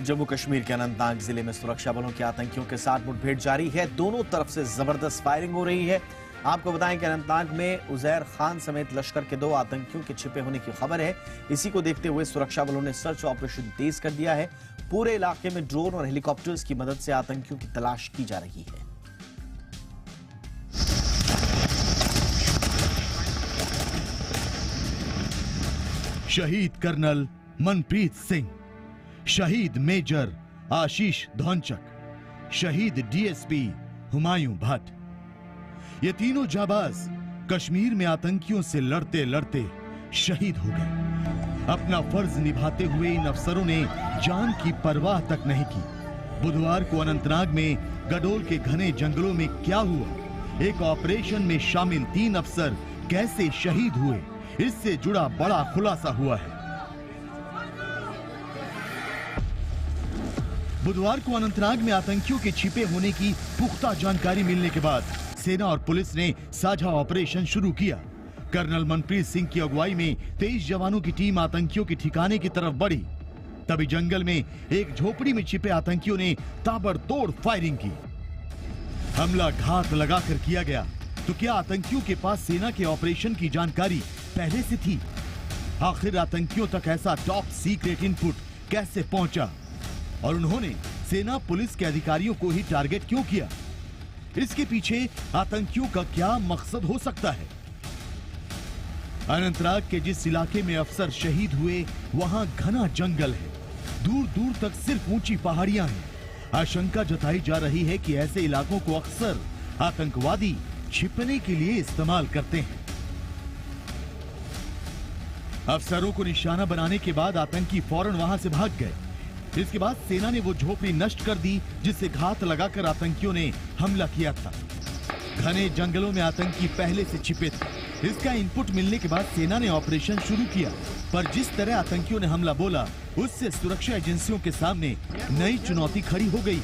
जम्मू कश्मीर के अनंतनाग जिले में सुरक्षा बलों के आतंकियों के साथ मुठभेड़ जारी है। दोनों तरफ से जबरदस्त फायरिंग हो रही है। आपको बताएं कि अनंतनाग में उजैर खान समेत लश्कर के 2 आतंकियों के छिपे होने की खबर है। इसी को देखते हुए सुरक्षा बलों ने सर्च ऑपरेशन तेज कर दिया है। पूरे इलाके में ड्रोन और हेलीकॉप्टर्स की मदद से आतंकियों की तलाश की जा रही है। शहीद कर्नल मनप्रीत सिंह, शहीद मेजर आशीष धौंचक, शहीद डीएसपी हुमायूं भट्ट, ये तीनों जाबाज कश्मीर में आतंकियों से लड़ते लड़ते शहीद हो गए। अपना फर्ज निभाते हुए इन अफसरों ने जान की परवाह तक नहीं की। बुधवार को अनंतनाग में गडोल के घने जंगलों में क्या हुआ, एक ऑपरेशन में शामिल 3 अफसर कैसे शहीद हुए, इससे जुड़ा बड़ा खुलासा हुआ है। बुधवार को अनंतनाग में आतंकियों के छिपे होने की पुख्ता जानकारी मिलने के बाद सेना और पुलिस ने साझा ऑपरेशन शुरू किया। कर्नल मनप्रीत सिंह की अगुवाई में 23 जवानों की टीम आतंकियों के ठिकाने की तरफ बढ़ी। तभी जंगल में एक झोपड़ी में छिपे आतंकियों ने ताबड़तोड़ फायरिंग की। हमला घात लगाकर किया गया। तो क्या आतंकियों के पास सेना के ऑपरेशन की जानकारी पहले से थी? आखिर आतंकियों तक ऐसा टॉप सीक्रेट इनपुट कैसे पहुंचा और उन्होंने सेना पुलिस के अधिकारियों को ही टारगेट क्यों किया? इसके पीछे आतंकियों का क्या मकसद हो सकता है? अनंतनाग के जिस इलाके में अफसर शहीद हुए वहां घना जंगल है, दूर दूर तक सिर्फ ऊंची पहाड़ियां हैं। आशंका जताई जा रही है कि ऐसे इलाकों को अक्सर आतंकवादी छिपने के लिए इस्तेमाल करते हैं। अफसरों को निशाना बनाने के बाद आतंकी फौरन वहां से भाग गए। इसके बाद सेना ने वो झोपड़ी नष्ट कर दी जिससे घात लगाकर आतंकियों ने हमला किया था। घने जंगलों में आतंकी पहले से छिपे थे। इसका इनपुट मिलने के बाद सेना ने ऑपरेशन शुरू किया, पर जिस तरह आतंकियों ने हमला बोला उससे सुरक्षा एजेंसियों के सामने नई चुनौती खड़ी हो गई।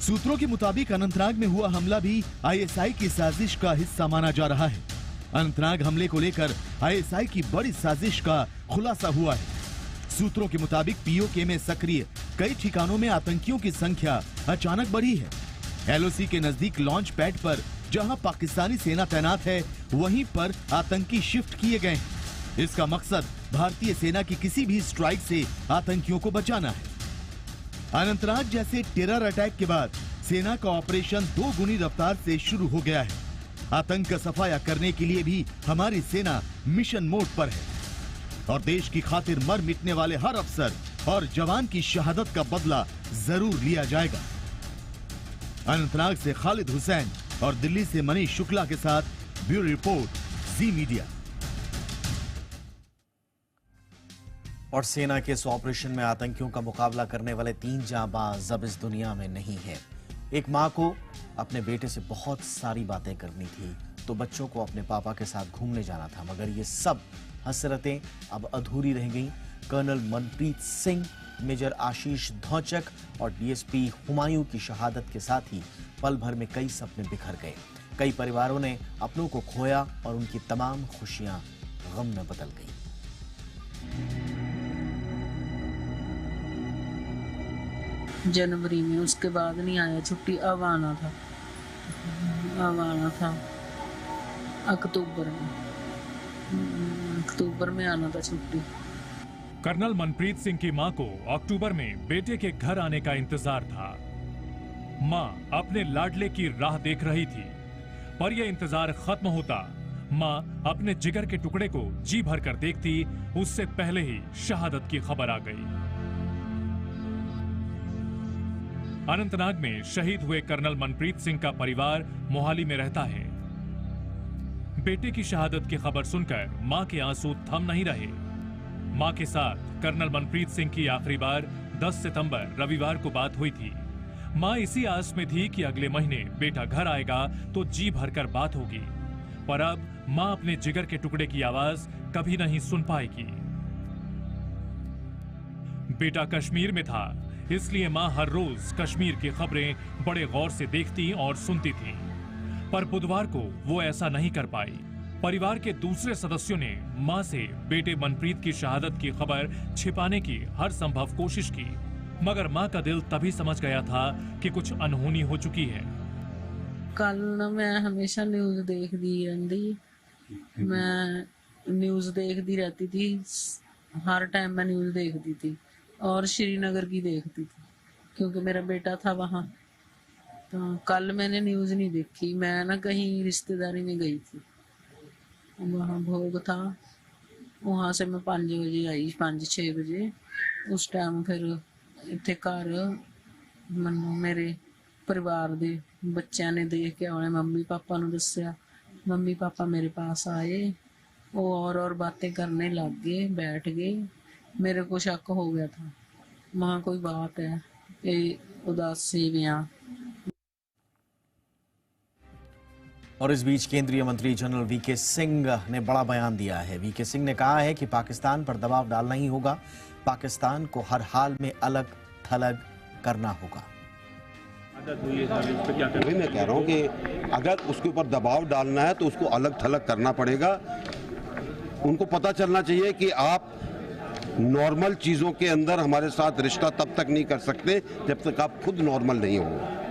सूत्रों के मुताबिक अनंतनाग में हुआ हमला भी आईएसआई की साजिश का हिस्सा माना जा रहा है। अनंतनाग हमले को लेकर आईएसआई की बड़ी साजिश का खुलासा हुआ है। सूत्रों के मुताबिक पीओके में सक्रिय कई ठिकानों में आतंकियों की संख्या अचानक बढ़ी है। एलओसी के नजदीक लॉन्च पैड पर जहां पाकिस्तानी सेना तैनात है, वहीं पर आतंकी शिफ्ट किए गए हैं। इसका मकसद भारतीय सेना की किसी भी स्ट्राइक से आतंकियों को बचाना है। अनंतनाग जैसे टेरर अटैक के बाद सेना का ऑपरेशन 2 गुनी रफ्तार से शुरू हो गया है। आतंक का सफाया करने के लिए भी हमारी सेना मिशन मोड पर है और देश की खातिर मर मिटने वाले हर अफसर और जवान की शहादत का बदला जरूर लिया जाएगा। अनंतनाग से खालिद हुसैन और दिल्ली से मनीष शुक्ला के साथ ब्यूरो रिपोर्ट, जी मीडिया। और सेना के इस ऑपरेशन में आतंकियों का मुकाबला करने वाले 3 जांबाज अब इस दुनिया में नहीं है। एक मां को अपने बेटे से बहुत सारी बातें करनी थी, तो बच्चों को अपने पापा के साथ घूमने जाना था, मगर ये सब हसरतें अब अधूरी रह गईं। कर्नल मनप्रीत सिंह, मेजर आशीष धौंचक और डीएसपी हुमायूं की शहादत के साथ ही पल भर में कई सपने बिखर गए। कई परिवारों ने अपनों को खोया और उनकी तमाम खुशियां गम में बदल गईं। जनवरी में, उसके बाद नहीं आया छुट्टी। अब आना था अक्टूबर में आना था छुट्टी। कर्नल मनप्रीत सिंह की मां को अक्टूबर में बेटे के घर आने का इंतजार था। मां अपने लाडले की राह देख रही थी, पर यह इंतजार खत्म होता मां अपने जिगर के टुकड़े को जी भर कर देखती, उससे पहले ही शहादत की खबर आ गई। अनंतनाग में शहीद हुए कर्नल मनप्रीत सिंह का परिवार मोहाली में रहता है। बेटे की शहादत की खबर सुनकर मां के आंसू थम नहीं रहे। मां के साथ कर्नल मनप्रीत सिंह की आखिरी बार 10 सितंबर रविवार को बात हुई थी। मां इसी आस में थी कि अगले महीने बेटा घर आएगा तो जी भरकर बात होगी, पर अब मां अपने जिगर के टुकड़े की आवाज कभी नहीं सुन पाएगी। बेटा कश्मीर में था, इसलिए मां हर रोज कश्मीर की खबरें बड़े गौर से देखती और सुनती थी, पर बुधवार को वो ऐसा नहीं कर पाई। परिवार के दूसरे सदस्यों ने मां से बेटे मनप्रीत की शहादत की खबर छिपाने की हर संभव कोशिश की, मगर मां का दिल तभी समझ गया था कि कुछ अनहोनी हो चुकी है। कल ना मैं हमेशा न्यूज़ देखती रहती, मैं न्यूज़ देखती रहती थी, हर टाइम मैं न्यूज़ देखती थी और श्रीनगर की देखती थी क्योंकि मेरा बेटा था वहाँ। तो कल मैंने न्यूज़ नहीं देखी, मैं ना कहीं रिश्तेदारी में गई थी, वहाँ भोग था, वहाँ से मैं 5 बजे आई, 5-6 बजे। उस टाइम फिर इत्थे घर मैनू मेरे परिवार दे बच्चों ने देख के उन्हें मम्मी पापा नू दस्या, मम्मी पापा मेरे पास आए, वो और बातें करने लग गए, बैठ गए। मेरे को शक हो गया था वहाँ कोई बात है, ये उदासी में आ। और इस बीच केंद्रीय मंत्री जनरल वीके सिंह ने बड़ा बयान दिया है। वीके सिंह ने कहा है कि पाकिस्तान पर दबाव डालना ही होगा, पाकिस्तान को हर हाल में अलग थलग करना होगा। वही मैं कह रहा हूँ कि अगर उसके ऊपर दबाव डालना है तो उसको अलग थलग करना पड़ेगा। उनको पता चलना चाहिए कि आप नॉर्मल चीज़ों के अंदर हमारे साथ रिश्ता तब तक नहीं कर सकते जब तक आप खुद नॉर्मल नहीं हो।